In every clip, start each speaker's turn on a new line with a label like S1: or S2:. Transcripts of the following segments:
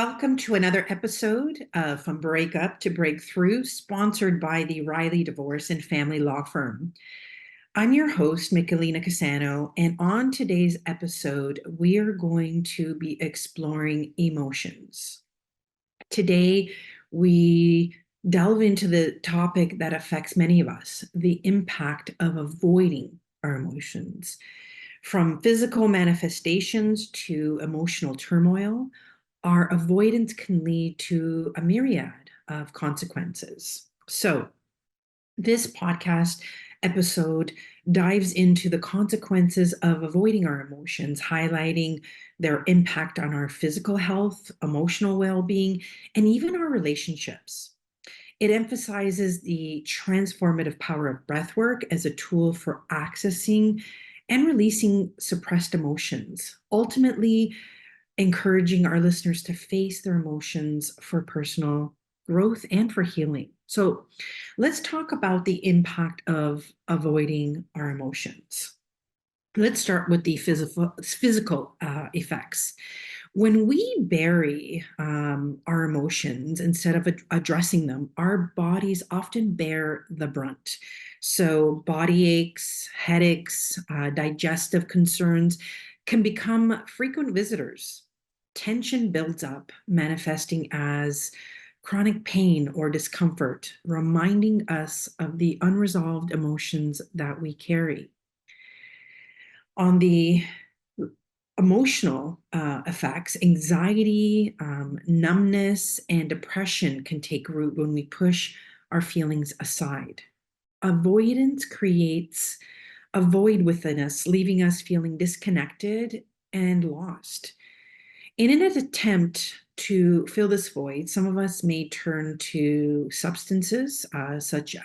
S1: Welcome to another episode of From Breakup to Breakthrough, sponsored by the Riley Divorce and Family Law Firm. I'm your host, Michelina Cusano, and on today's episode, we are going to be exploring emotions. Today, we delve into the topic that affects many of us, the impact of avoiding our emotions. From physical manifestations to emotional turmoil, our avoidance can lead to a myriad of consequences. So, this podcast episode dives into the consequences of avoiding our emotions, highlighting their impact on our physical health, emotional well being, and even our relationships. It emphasizes the transformative power of breathwork as a tool for accessing and releasing suppressed emotions, ultimately encouraging our listeners to face their emotions for personal growth and for healing. So, let's talk about the impact of avoiding our emotions. Let's start with the physical effects. When we bury our emotions instead of addressing them, our bodies often bear the brunt. So, body aches, headaches, digestive concerns can become frequent visitors. Tension builds up, manifesting as chronic pain or discomfort, reminding us of the unresolved emotions that we carry. On the emotional effects, anxiety, numbness, and depression can take root when we push our feelings aside. Avoidance creates a void within us, leaving us feeling disconnected and lost. In an attempt to fill this void, some of us may turn to substances, um, such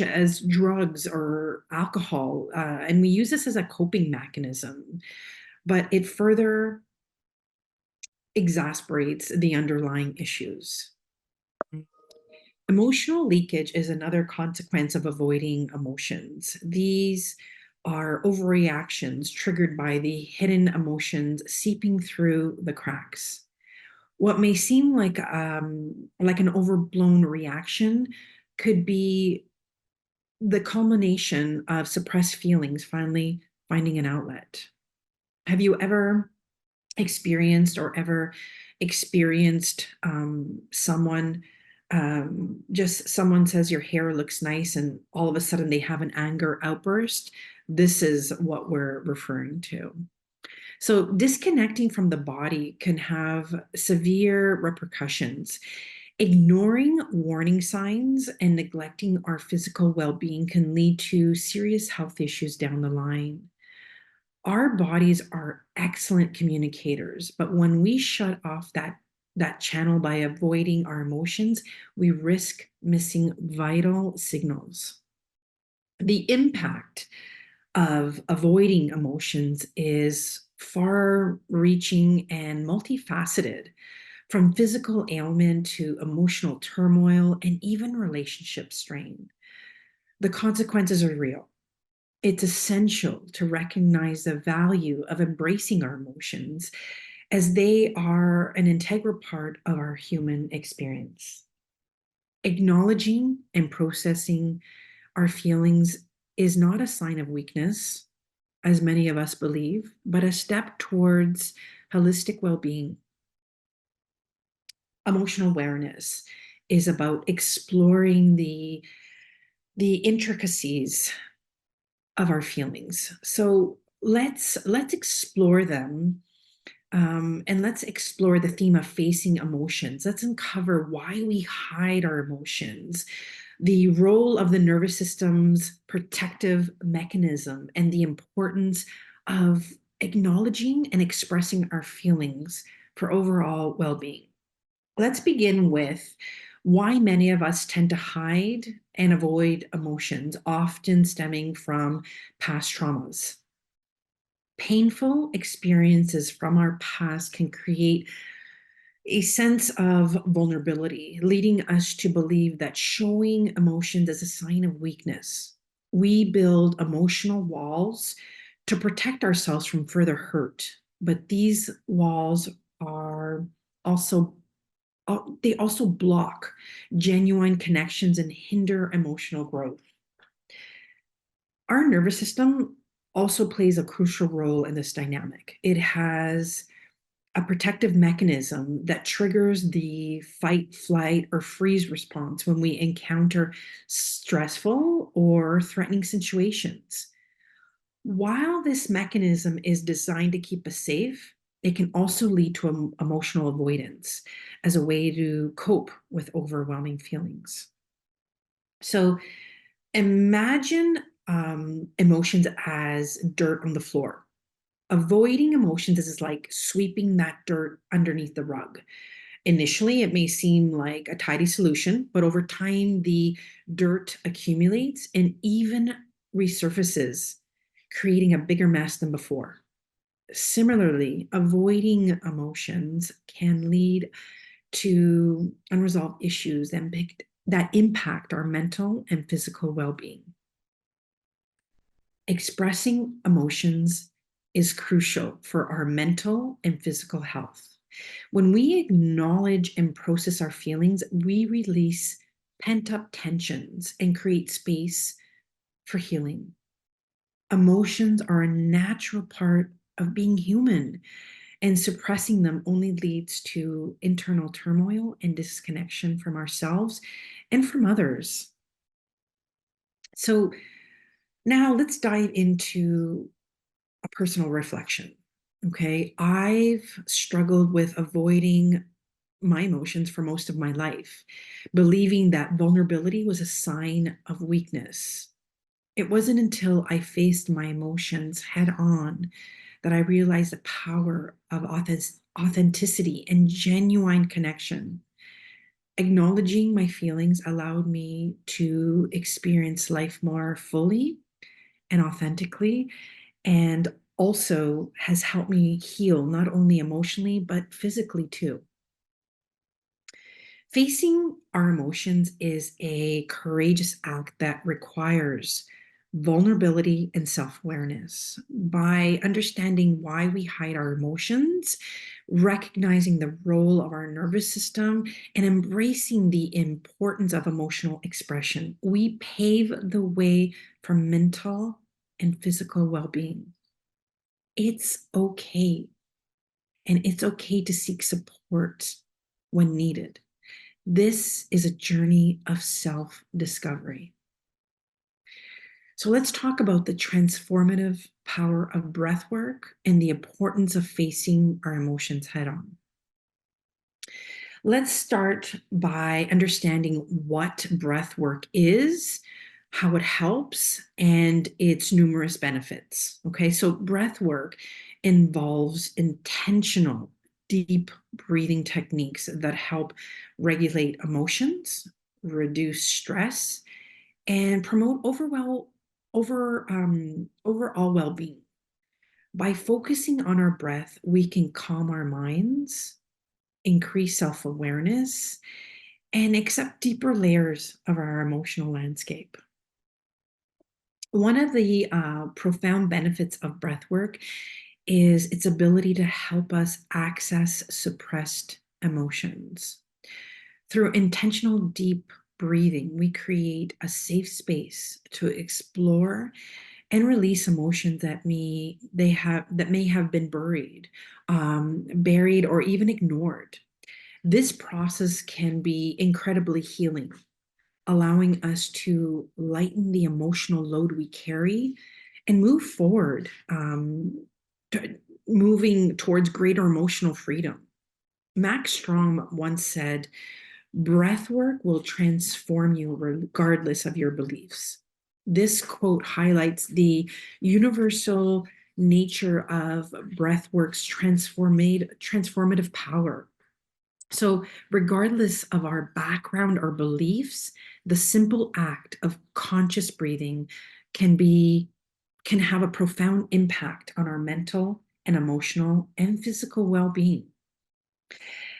S1: as drugs or alcohol, and we use this as a coping mechanism, but it further exasperates the underlying issues. Emotional leakage is another consequence of avoiding emotions. These are overreactions triggered by the hidden emotions seeping through the cracks. What may seem like an overblown reaction could be the culmination of suppressed feelings finally finding an outlet. Have you ever experienced someone, just someone says your hair looks nice and all of a sudden they have an anger outburst? This is what we're referring to. So, disconnecting from the body can have severe repercussions. Ignoring warning signs and neglecting our physical well being can lead to serious health issues down the line. Our bodies are excellent communicators, but when we shut off that channel by avoiding our emotions, we risk missing vital signals. The impact of avoiding emotions is far reaching and multifaceted, from physical ailment to emotional turmoil and even relationship strain. The consequences are real. It's essential to recognize the value of embracing our emotions as they are an integral part of our human experience. Acknowledging and processing our feelings is not a sign of weakness, as many of us believe, but a step towards holistic well being. Emotional awareness is about exploring the intricacies of our feelings. So let's explore them, and let's explore the theme of facing emotions. Let's uncover why we hide our emotions, the role of the nervous system's protective mechanism, and the importance of acknowledging and expressing our feelings for overall well-being. Let's begin with why many of us tend to hide and avoid emotions, often stemming from past traumas. Painful experiences from our past can create a sense of vulnerability, leading us to believe that showing emotions is a sign of weakness. We build emotional walls to protect ourselves from further hurt. but these walls are also they also block genuine connections and hinder emotional growth. Our nervous system also plays a crucial role in this dynamic. It has a protective mechanism that triggers the fight, flight, or freeze response when we encounter stressful or threatening situations. While this mechanism is designed to keep us safe, it can also lead to emotional avoidance as a way to cope with overwhelming feelings. So imagine emotions as dirt on the floor. Avoiding emotions is like sweeping that dirt underneath the rug. Initially, it may seem like a tidy solution, but over time, the dirt accumulates and even resurfaces, creating a bigger mess than before. Similarly, avoiding emotions can lead to unresolved issues that impact our mental and physical well being. Expressing emotions is crucial for our mental and physical health. When we acknowledge and process our feelings, we release pent up tensions and create space for healing. Emotions are a natural part of being human, and suppressing them only leads to internal turmoil and disconnection from ourselves and from others. So, now let's dive into a personal reflection. Okay. I've struggled with avoiding my emotions for most of my life, believing that vulnerability was a sign of weakness. It wasn't until I faced my emotions head on that I realized the power of authenticity and genuine connection. Acknowledging my feelings allowed me to experience life more fully and authentically, and also has helped me heal not only emotionally but physically too. Facing our emotions is a courageous act that requires vulnerability and self awareness. By understanding why we hide our emotions, recognizing the role of our nervous system, and embracing the importance of emotional expression, we pave the way for mental and physical well being. It's okay. And it's okay to seek support when needed. This is a journey of self discovery. So let's talk about the transformative power of breath work and the importance of facing our emotions head on. Let's start by understanding what breath work is, how it helps, and its numerous benefits. Okay, so breath work involves intentional, deep breathing techniques that help regulate emotions, reduce stress, and promote overall well being. By focusing on our breath, we can calm our minds, increase self awareness, and accept deeper layers of our emotional landscape. One of the profound benefits of breath work is its ability to help us access suppressed emotions. Through intentional deep breathing, we create a safe space to explore and release emotions that may have been buried, or even ignored. This process can be incredibly healing, allowing us to lighten the emotional load we carry and move forward, moving towards greater emotional freedom. Max Strong once said, breath work will transform you regardless of your beliefs. This quote highlights the universal nature of breathwork's transformative power. So, regardless of our background or beliefs, the simple act of conscious breathing can be can have a profound impact on our mental and emotional and physical well-being.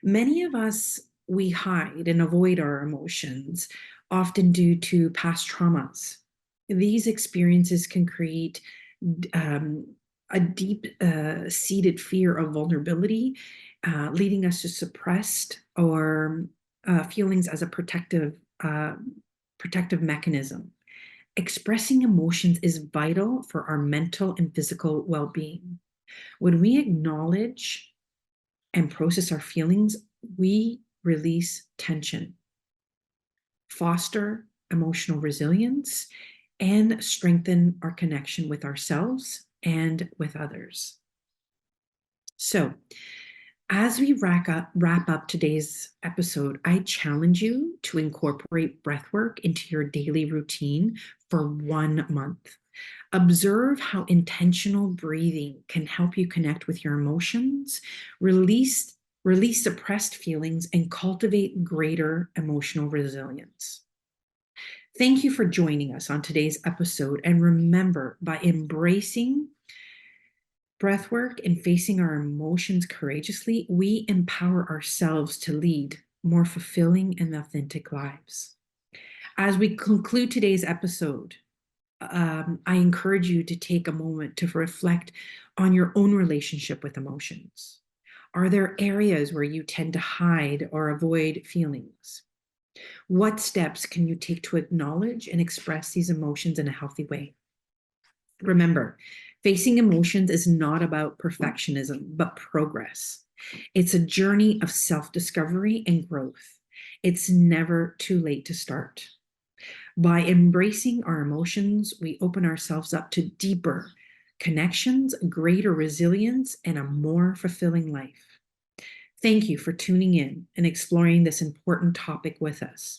S1: Many of us, we hide and avoid our emotions, often due to past traumas. These experiences can create um, a deep seated fear of vulnerability, leading us to suppressed or feelings as a protective mechanism. Expressing emotions is vital for our mental and physical well-being. When we acknowledge and process our feelings, we release tension, foster emotional resilience, and strengthen our connection with ourselves and with others. So, as we wrap up today's episode, I challenge you to incorporate breathwork into your daily routine for 1 month. Observe how intentional breathing can help you connect with your emotions, release suppressed feelings, and cultivate greater emotional resilience. Thank you for joining us on today's episode. And remember, by embracing breathwork and facing our emotions courageously, we empower ourselves to lead more fulfilling and authentic lives. As we conclude today's episode, I encourage you to take a moment to reflect on your own relationship with emotions. Are there areas where you tend to hide or avoid feelings? What steps can you take to acknowledge and express these emotions in a healthy way? Remember, facing emotions is not about perfectionism, but progress. It's a journey of self-discovery and growth. It's never too late to start. By embracing our emotions, we open ourselves up to deeper connections, greater resilience, and a more fulfilling life. Thank you for tuning in and exploring this important topic with us.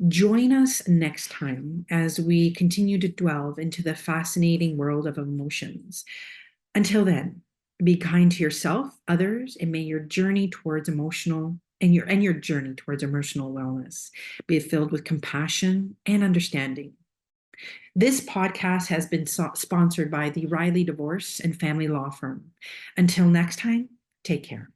S1: Join us next time as we continue to delve into the fascinating world of emotions. Until then, be kind to yourself, others, and may your journey towards emotional wellness be filled with compassion and understanding. This podcast has been sponsored by the Riley Divorce and Family Law Firm. Until next time, take care.